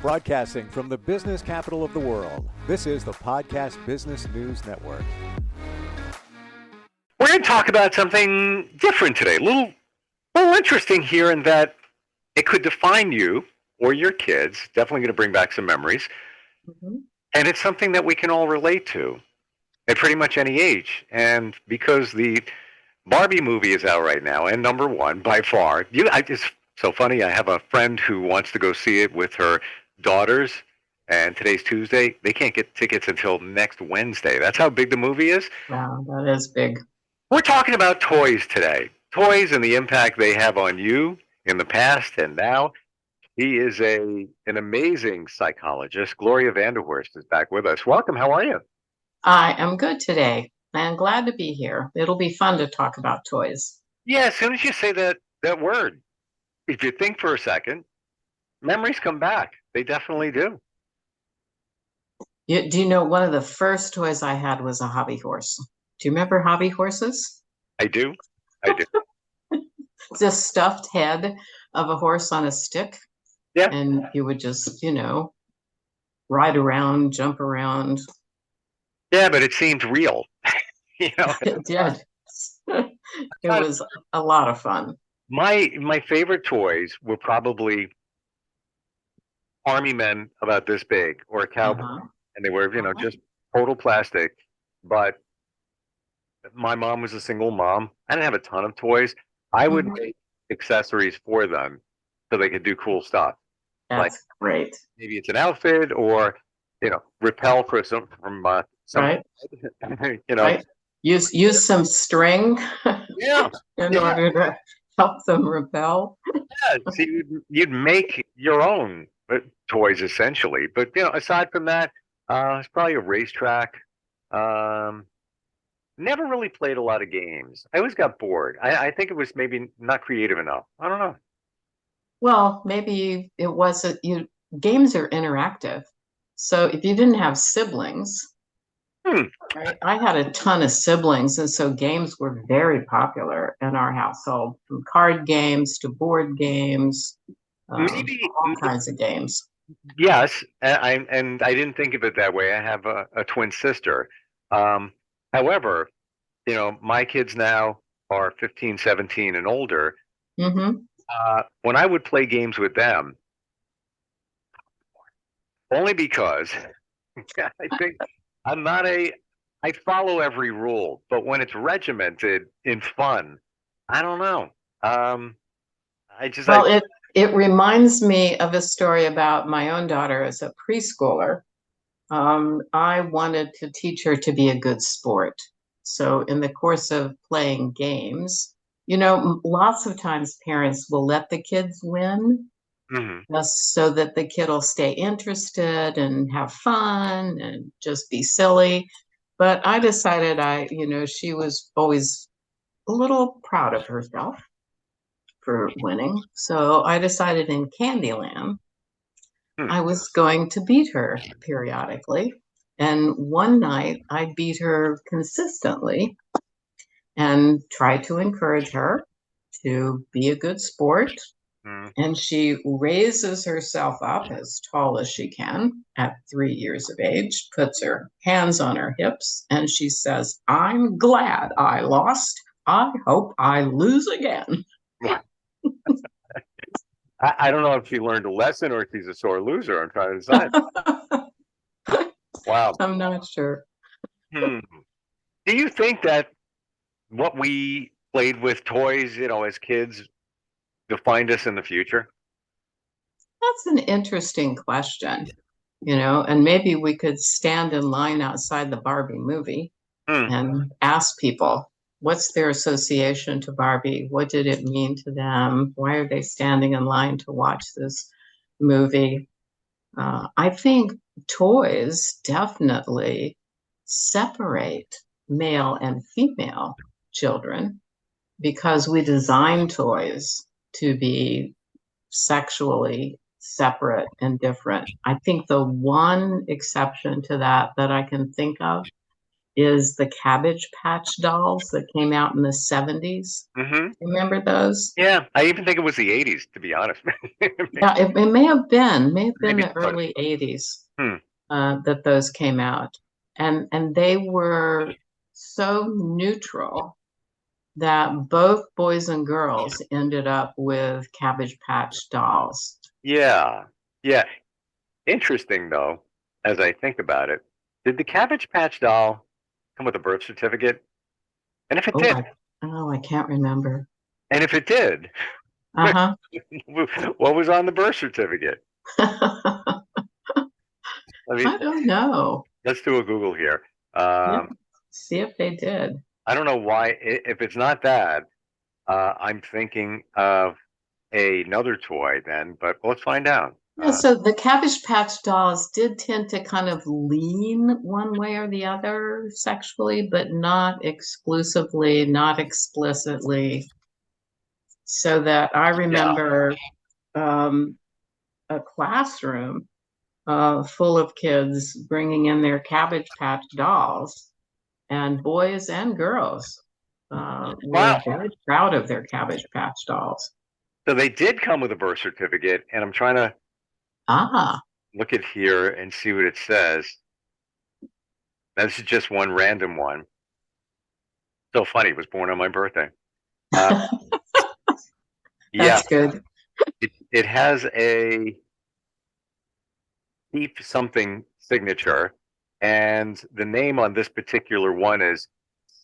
Broadcasting from the business capital of the world, this is the Podcast Business News Network. We're going to talk about something different today, a little interesting here in that it could define you or your kids, definitely going to bring back some memories, and it's something that we can all relate to at pretty much any age. And because the Barbie movie is out right now, and number one by far, it's so funny, I have a friend who wants to go see it with her daughters, and today's Tuesday. They can't get tickets until next Wednesday. That's how big the movie is. Wow, that is big. We're talking about toys today. Toys and the impact they have on you in the past and now. He is an amazing psychologist. Gloria Vanderhorst is back with us. Welcome. How are you? I am good today. I'm glad to be here. It'll be fun to talk about toys. Yeah, as soon as you say that word, if you think for a second, memories come back. They definitely do. Do you know one of the first toys I had was a hobby horse? Do you remember hobby horses? I do. It's a stuffed head of a horse on a stick. Yeah. And you would just, ride around, jump around. Yeah, but it seemed real. It did. It was a lot of fun. My favorite toys were probably army men about this big or a cowboy, and they were, just total plastic. But my mom was a single mom. I didn't have a ton of toys. I would make accessories for them so they could do cool stuff. That's great. Maybe it's an outfit or, repel from some right. Right. Use some string in order to help them repel. Yeah, so you'd make your own toys essentially. But aside from that, it's probably a racetrack. Never really played a lot of games. I always got bored. I think it was maybe not creative enough. I don't know. Well, maybe it wasn't. Games are interactive. So if you didn't have siblings, right? I had a ton of siblings, and so games were very popular in our household, from card games to board games, maybe all kinds of games. Yes, I didn't think of it that way. I have a twin sister. However, my kids now are 15, 17 and older. When I would play games with them, only because I think I follow every rule, but when it's regimented in fun, I don't know. It reminds me of a story about my own daughter as a preschooler. I wanted to teach her to be a good sport. So in the course of playing games, lots of times parents will let the kids win just so that the kid will stay interested and have fun and just be silly. But I decided she was always a little proud of herself for winning. So I decided in Candyland, I was going to beat her periodically. And one night I beat her consistently and tried to encourage her to be a good sport. And she raises herself up as tall as she can at 3 years of age, puts her hands on her hips, and she says, "I'm glad I lost. I hope I lose again." I don't know if she learned a lesson or if she's a sore loser. I'm trying to decide. Wow. I'm not sure. Do you think that what we played with toys, as kids, defined us in the future? That's an interesting question, and maybe we could stand in line outside the Barbie movie and ask people, what's their association to Barbie? What did it mean to them? Why are they standing in line to watch this movie? I think toys definitely separate male and female children because we design toys to be sexually separate and different. I think the one exception to that I can think of is the Cabbage Patch Dolls that came out in the 70s. Mm-hmm. Remember those? Yeah, I even think it was the 80s, to be honest. Yeah, it may have been Maybe the early 80s Hmm. that those came out. And they were so neutral that both boys and girls ended up with Cabbage Patch Dolls. Yeah. Yeah. Interesting, though, as I think about it. Did the Cabbage Patch doll come with a birth certificate? And if it Oh, did, I can't remember. and if it did, Uh-huh. what was on the birth certificate? I I mean, don't know. let's do a Google here. Yeah, see if they did. I don't know why. If it's not that, I'm thinking of another toy then, but let's find out. Yeah, so the Cabbage Patch Dolls did tend to kind of lean one way or the other sexually, but not exclusively, not explicitly. So that I Yeah. remember a classroom full of kids bringing in their Cabbage Patch Dolls, and boys and girls were Wow. very proud of their Cabbage Patch Dolls. So they did come with a birth certificate, and I'm trying to Ah, look at here and see what it says. Now, this is just one random one. So funny, it was born on my birthday. Uh, yeah, that's good. it has a deep something signature, and the name on this particular one is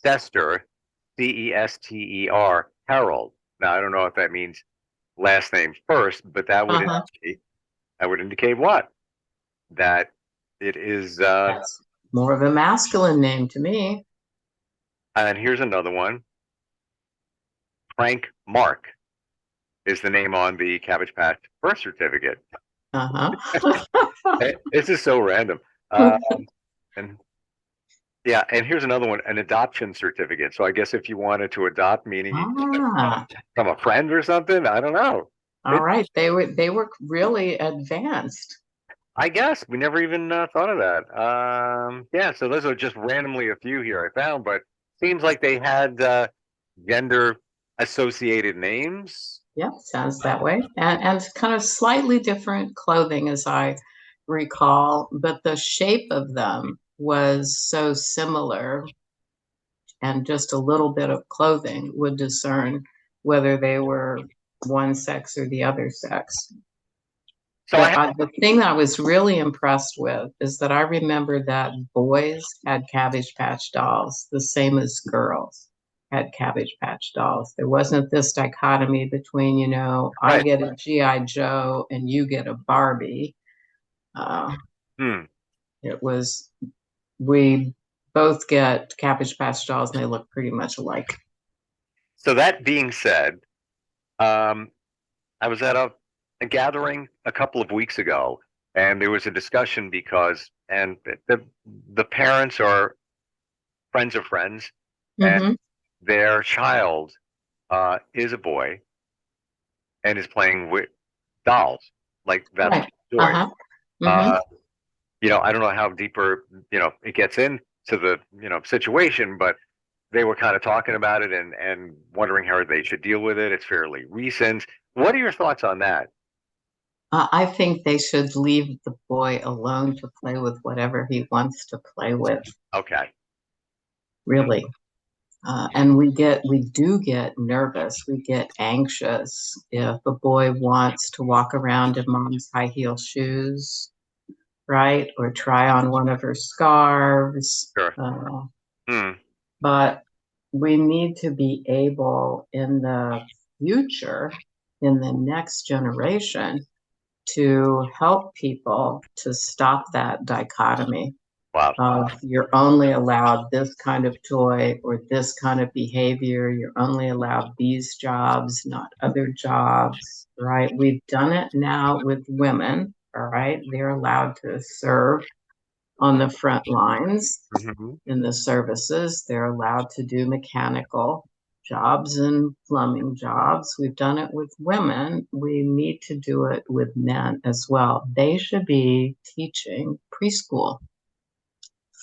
Cester, Cester, Harold. Now, I don't know if that means last name first, but Uh-huh. that would indicate what? That it is. That's more of a masculine name to me. And here's another one. Frank Mark is the name on the Cabbage Patch birth certificate. Uh-huh. This is so random. Um, and yeah, and here's another one, an adoption certificate. So I guess if you wanted to adopt, meaning Ah, from a friend or something, I don't know. all It, right. They were really advanced. I guess we never even thought of that. Yeah, so those are just randomly a few here I found, but seems like they had gender associated names. Yep, sounds that way. And kind of slightly different clothing as I recall, but the shape of them was so similar, and just a little bit of clothing would discern whether they were one sex or the other sex. So I But the thing that I was really impressed with is that I remember that boys had Cabbage Patch Dolls, the same as girls had Cabbage Patch Dolls. There wasn't this dichotomy between, I right. get a G.I. Joe and you get a Barbie. Uh, Hmm. it was, we both get Cabbage Patch Dolls and they look pretty much alike. So that being said, um, I was at a gathering a couple of weeks ago, and there was a discussion because, and the parents are friends of friends, and Mm-hmm. their child is a boy and is playing with dolls, like that's Right. joy. Uh-huh. Mm-hmm. Uh, I don't know how deeper, it gets into the, situation, but they were kind of talking about it and wondering how they should deal with it. It's fairly recent. What are your thoughts on that? I think they should leave the boy alone to play with whatever he wants to play with, Okay. really. And we do get nervous, we get anxious if a boy wants to walk around in mom's high heel shoes, right? Or try on one of her scarves. Sure. Hmm. But we need to be able in the future, in the next generation, to help people to stop that dichotomy Wow. of you're only allowed this kind of toy or this kind of behavior. You're only allowed these jobs, not other jobs, right? We've done it now with women, all right? They're allowed to serve on the front lines Hmm. in the services. They're allowed to do mechanical jobs and plumbing jobs. We've done it with women. We need to do it with men as well. They should be teaching preschool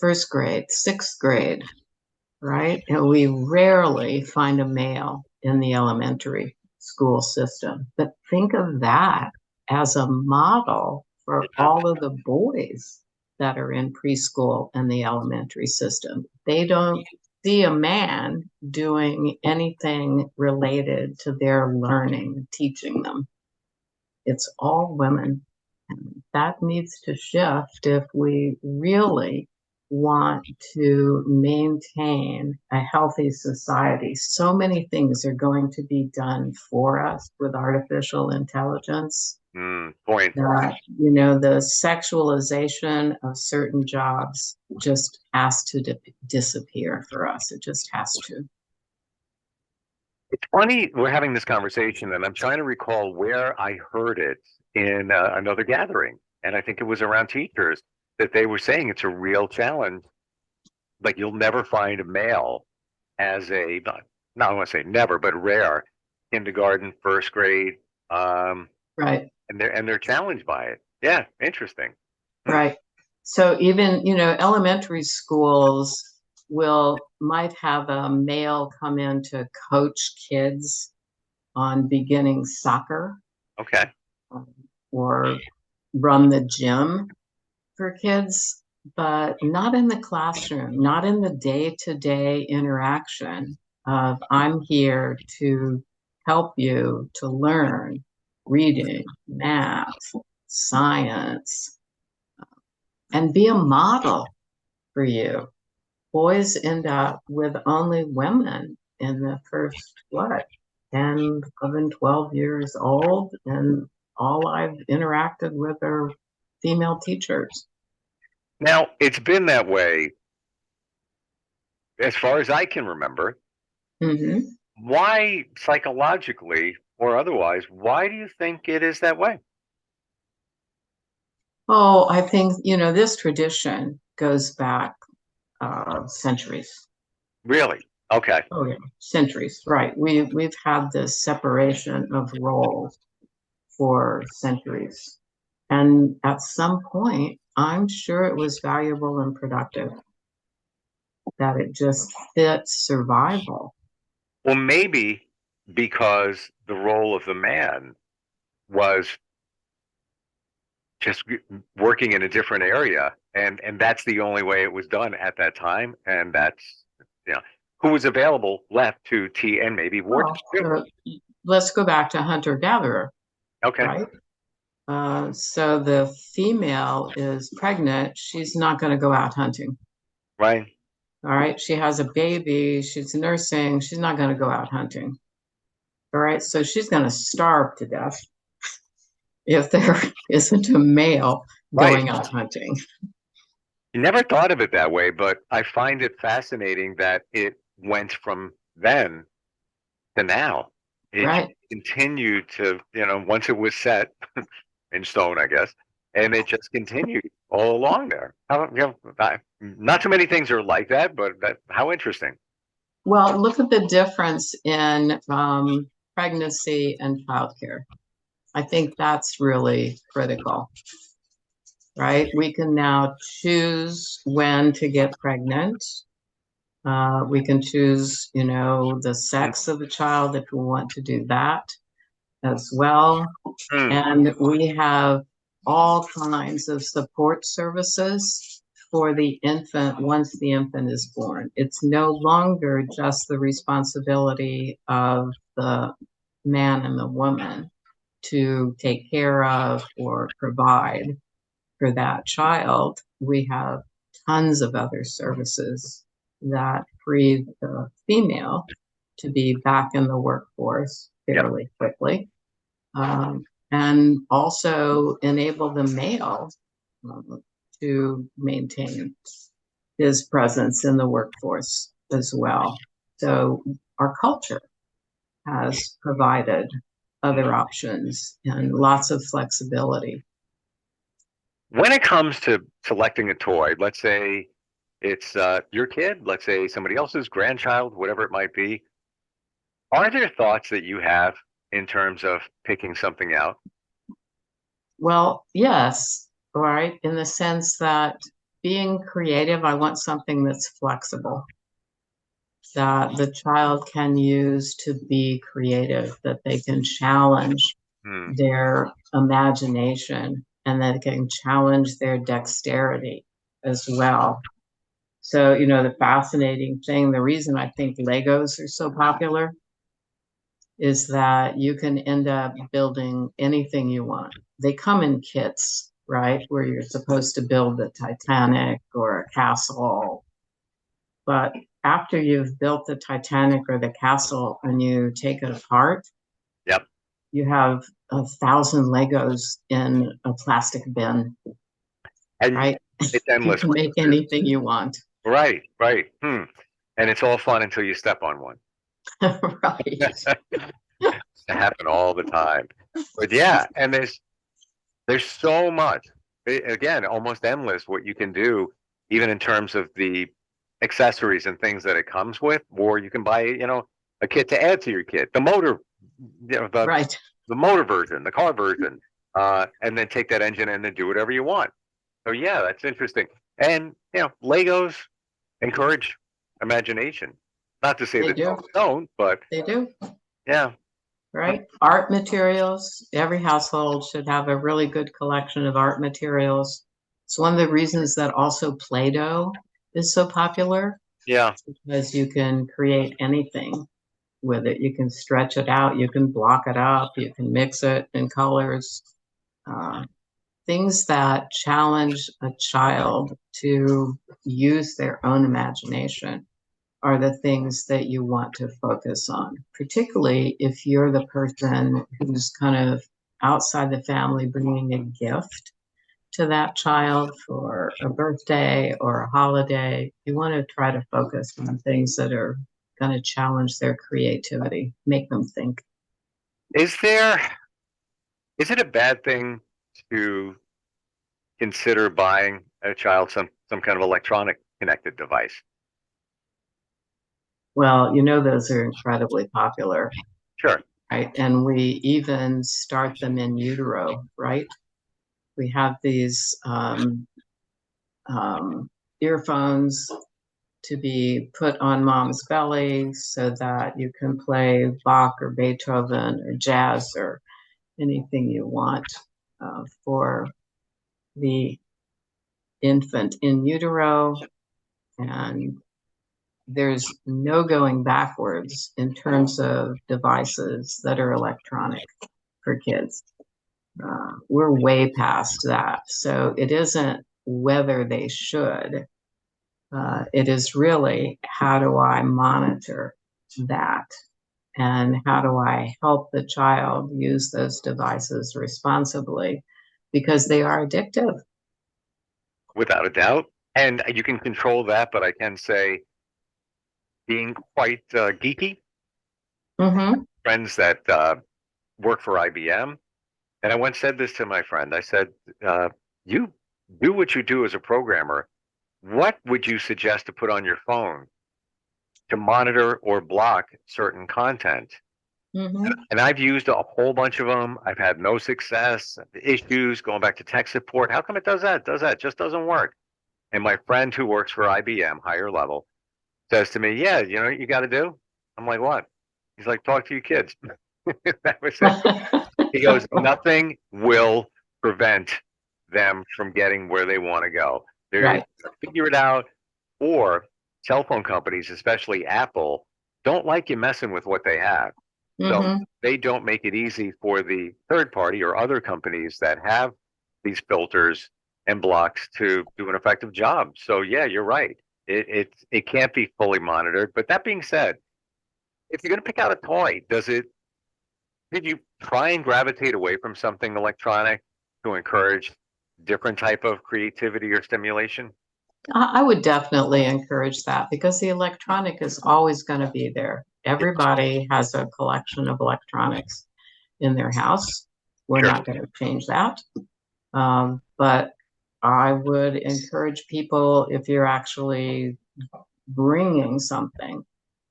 first grade, sixth grade, right? And we rarely find a male in the elementary school system. But think of that as a model for all of the boys that are in preschool and the elementary system. They don't see a man doing anything related to their learning, teaching them. It's all women. And that needs to shift if we really want to maintain a healthy society. So many things are going to be done for us with artificial intelligence. Point. That, you know, the sexualization of certain jobs just has to disappear for us. It just has to. It's funny we're having this conversation, and I'm trying to recall where I heard it in another gathering, and I think it was around teachers that they were saying it's a real challenge. Like you'll never find a male as a not I want to say never, but rare kindergarten, first grade, Right. and they're challenged by it. Yeah, interesting. Right. So even, you know, elementary schools might have a male come in to coach kids on beginning soccer. Okay. Or run the gym for kids, but not in the classroom, not in the day-to-day interaction of I'm here to help you to learn reading, math, science, and be a model for you. Boys end up with only women in the first, 10, 11, 12 years old, and all I've interacted with are female teachers. Now, it's been that way as far as I can remember. Mm-hmm. Why, psychologically or otherwise, why do you think it is that way? Oh, I think, you know, this tradition goes back centuries. Really? Okay. Oh, yeah, centuries, right. We've had this separation of roles for centuries. And at some point, I'm sure it was valuable and productive, that it just fits survival. Well, maybe because the role of the man was just working in a different area, and that's the only way it was done at that time, and that's who was available left to T and maybe war. Well, let's go back to hunter-gatherer. Okay. Right? So the female is pregnant. She's not going to go out hunting. Right. All right. She has a baby. She's nursing. She's not going to go out hunting. All right. So she's going to starve to death if there isn't a male going out hunting. You never thought of it that way, but I find it fascinating that it went from then to now. It continued to, once it was set in stone, I guess, and it just continued all along there. Not too many things are like that, but how interesting. Well, look at the difference in pregnancy and childcare. I think that's really critical, right? We can now choose when to get pregnant. We can choose, the sex of the child if we want to do that as well. And we have all kinds of support services for the infant once the infant is born. It's no longer just the responsibility of the man and the woman to take care of or provide for that child. We have tons of other services that free the female to be back in the workforce fairly quickly, and also enable the male to maintain his presence in the workforce as well. So our culture has provided other options and lots of flexibility. When it comes to selecting a toy, let's say it's your kid, let's say somebody else's grandchild, whatever it might be, are there thoughts that you have in terms of picking something out? Well, yes, right, in the sense that, being creative, I want something that's flexible, that the child can use to be creative, that they can challenge their imagination and that can challenge their dexterity as well. So, the fascinating thing, the reason I think Legos are so popular is that you can end up building anything you want. They come in kits, right? Where you're supposed to build the Titanic or a castle. But after you've built the Titanic or the castle and you take it apart, Yep. you have 1,000 Legos in a plastic bin, And right? it's You endless. can make anything you want. Right. And it's all fun until you step on one. Right. It happens all the time. But yeah, and there's so much. Again, almost endless what you can do, even in terms of the accessories and things that it comes with, or you can buy, a kit to add to your kit. The motor, Right. the motor version, the car version, and then take that engine and then do whatever you want. So yeah, that's interesting. And Legos encourage imagination. Not to say They that do. don't, but They do. yeah. Right. Art materials. Every household should have a really good collection of art materials. It's one of the reasons that also Play-Doh is so popular, Yeah. because you can create anything with it. You can stretch it out, you can block it up, you can mix it in colors. Things that challenge a child to use their own imagination are the things that you want to focus on, particularly if you're the person who's kind of outside the family bringing a gift to that child for a birthday or a holiday. You want to try to focus on things that are going to challenge their creativity, make them think. Is it a bad thing to consider buying a child some kind of electronic connected device? Well, those are incredibly popular, Sure. right? And we even start them in utero, right? We have these earphones to be put on mom's belly so that you can play Bach or Beethoven or jazz or anything you want for the infant in utero. And there's no going backwards in terms of devices that are electronic for kids. We're way past that. So it isn't whether they should. It is really, how do I monitor that? And how do I help the child use those devices responsibly? Because they are addictive. Without a doubt. And you can control that, but I can say being quite geeky. Mm-hmm. Friends that work for IBM. And I once said this to my friend. I said, you do what you do as a programmer. What would you suggest to put on your phone to monitor or block certain content? Mm-hmm. And I've used a whole bunch of them. I've had no success, issues going back to tech support. How come it does that? Does that? Just doesn't work. And my friend who works for IBM, higher level, says to me, yeah, you know what you got to do? I'm like, what? He's like, talk to your kids. That was it. He goes, nothing will prevent them from getting where they want to go. They're going Right. to figure it out. Or cell phone companies, especially Apple, don't like you messing with what they have. So Mm-hmm. they don't make it easy for the third party or other companies that have these filters and blocks to do an effective job. So yeah, you're right. It can't be fully monitored. But that being said, if you're going to pick out a toy, did you try and gravitate away from something electronic to encourage different type of creativity or stimulation? I would definitely encourage that, because the electronic is always going to be there. Everybody has a collection of electronics in their house. We're Sure. not going to change that. But I would encourage people, if you're actually bringing something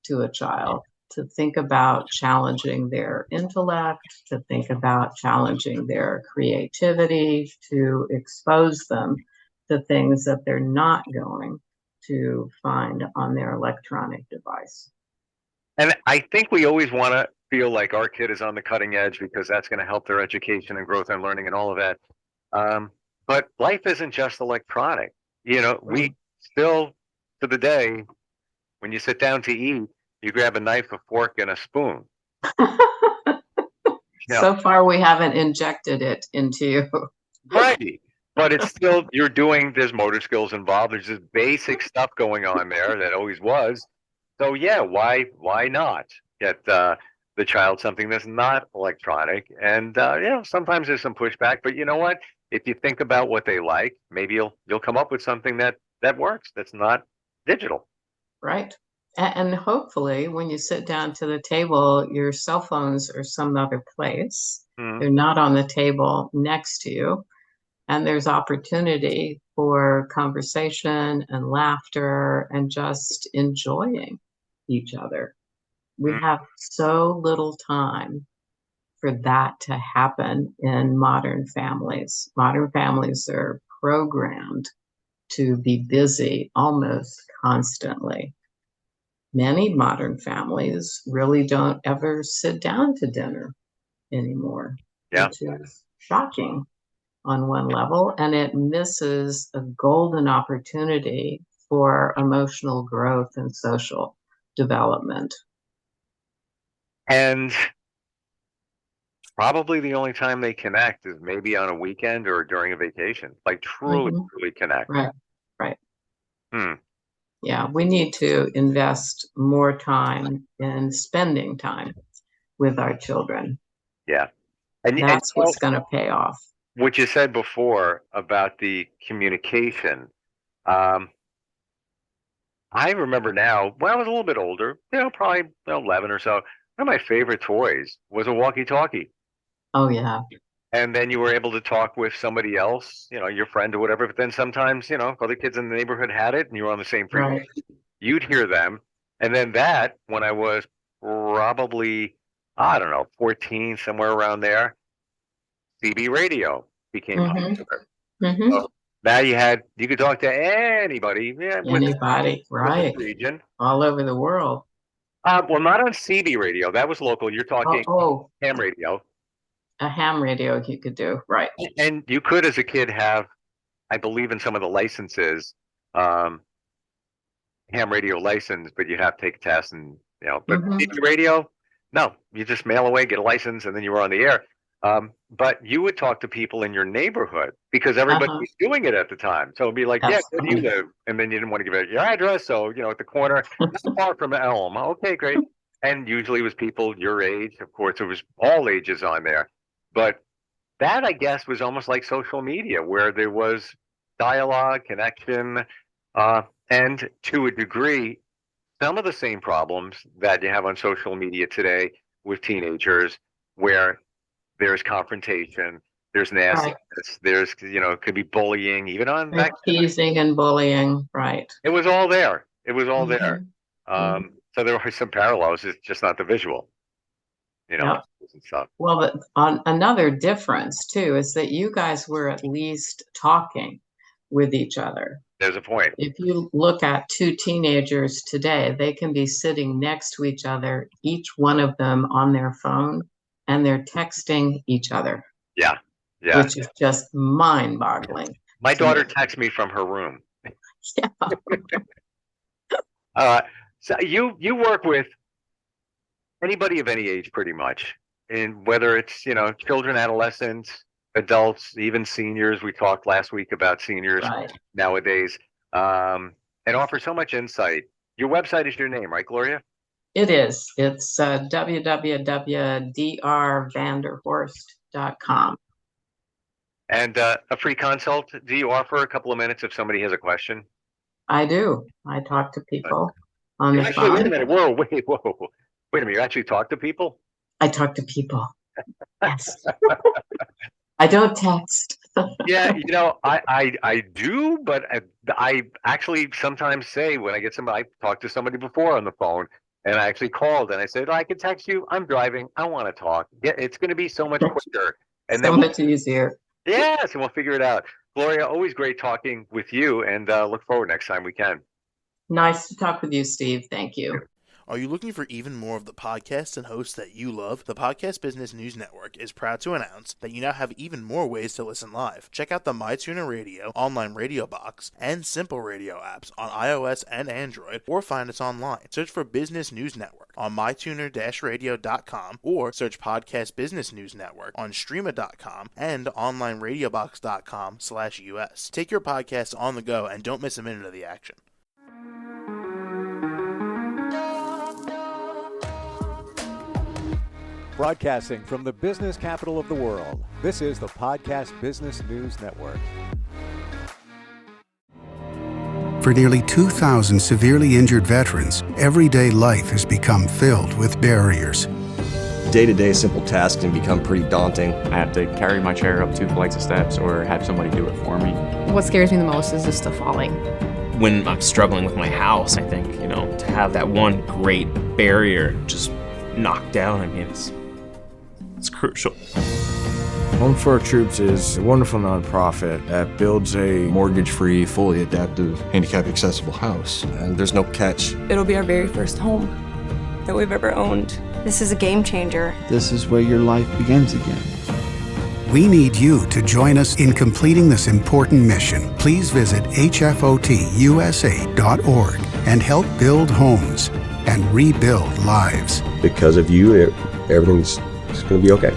to a child, to think about challenging their intellect, to think about challenging their creativity, to expose them the things that they're not going to find on their electronic device. And I think we always want to feel like our kid is on the cutting edge because that's going to help their education and growth and learning and all of that. But life isn't just electronic. We still, to the day, when you sit down to eat, you grab a knife, a fork, and a spoon. So far, we haven't injected it into you. Right. But it's still, there's motor skills involved. There's just basic stuff going on there that always was. So yeah, why not get the child something that's not electronic? And sometimes there's some pushback, but you know what? If you think about what they like, maybe you'll come up with something that works, that's not digital. Right. And hopefully, when you sit down to the table, your cell phones are some other place. Mm-hmm. They're not on the table next to you. And there's opportunity for conversation and laughter and just enjoying each other. We have so little time for that to happen in modern families. Modern families are programmed to be busy almost constantly. Many modern families really don't ever sit down to dinner anymore, which is shocking on one level, and it misses a golden opportunity for emotional growth and social development. And probably the only time they connect is maybe on a weekend or during a vacation, like truly connect. Right. Hmm. Yeah, we need to invest more time in spending time with our children. Yeah. And that's what's going to pay off. What you said before about the communication, I remember now when I was a little bit older, probably 11 or so, one of my favorite toys was a walkie-talkie. Oh, yeah. And then you were able to talk with somebody else, your friend or whatever. But then sometimes, other kids in the neighborhood had it and you were on the same frequency. Right. You'd hear them. And then when I was probably, I don't know, 14, somewhere around there, CB radio became popular. Mm-hmm. So now you could talk to anybody. Yeah, anybody, right. Region. All over the world. Well, not on CB radio. That was local. You're talking ham radio. A ham radio you could do, right. And you could, as a kid, have, I believe in some of the licenses, ham radio license, but you have to take a test and, but CB radio, no, you just mail away, get a license, and then you were on the air. But you would talk to people in your neighborhood because everybody was doing it at the time. So it'd be like, yeah, where do you live? And then you didn't want to give out your address. So, at the corner, not far from Elm. Okay, great. And usually it was people your age. Of course, it was all ages on there. But that, I guess, was almost like social media where there was dialogue, connection, and to a degree, some of the same problems that you have on social media today with teenagers where there's confrontation, there's nastiness, there's, could be bullying, even on back teasing and bullying, right. It was all there. It was all there. So there were some parallels, it's just not the visual. And stuff. Well, another difference too is that you guys were at least talking with each other. There's a point. If you look at two teenagers today, they can be sitting next to each other, each one of them on their phone, and they're texting each other. Yeah. Which is just mind-boggling. My daughter texts me from her room. Yeah. So you work with anybody of any age, pretty much, and whether it's children, adolescents, adults, even seniors. We talked last week about seniors nowadays, and offer so much insight. Your website is your name, right, Gloria? It is. It's www.drvanderhorst.com. And a free consult. Do you offer a couple of minutes if somebody has a question? I do. I talk to people on the phone. Wait a minute. Whoa. Wait a minute. You actually talk to people? I talk to people. Yes. I don't text. Yeah, I do, but I actually sometimes say when I get somebody, I talked to somebody before on the phone, and I actually called and I said, I can text you. I'm driving. I want to talk. Yeah, it's going to be so much quicker. And so much easier. Yes, and we'll figure it out. Gloria, always great talking with you, and look forward next time we can. Nice to talk with you, Steve. Thank you. Are you looking for even more of the podcasts and hosts that you love? The Podcast Business News Network is proud to announce that you now have even more ways to listen live. Check out the MyTuner Radio, online radio box, and Simple Radio apps on iOS and Android, or find us online. Search for Business News Network on mytuner-radio.com, or search Podcast Business News Network on streama.com and onlineradiobox.com/US. Take your podcast on the go and don't miss a minute of the action. Broadcasting from the business capital of the world, this is the Podcast Business News Network. For nearly 2,000 severely injured veterans, everyday life has become filled with barriers. Day-to-day simple tasks can become pretty daunting. I have to carry my chair up 2 flights of steps or have somebody do it for me. What scares me the most is just the falling. When I'm struggling with my house, I think, to have that one great barrier just knocked down, it's crucial. Home for Our Troops is a wonderful nonprofit that builds a mortgage-free, fully adaptive, handicap-accessible house. And there's no catch. It'll be our very first home that we've ever owned. This is a game changer. This is where your life begins again. We need you to join us in completing this important mission. Please visit hfotusa.org and help build homes and rebuild lives. Because of you, everything's going to be okay.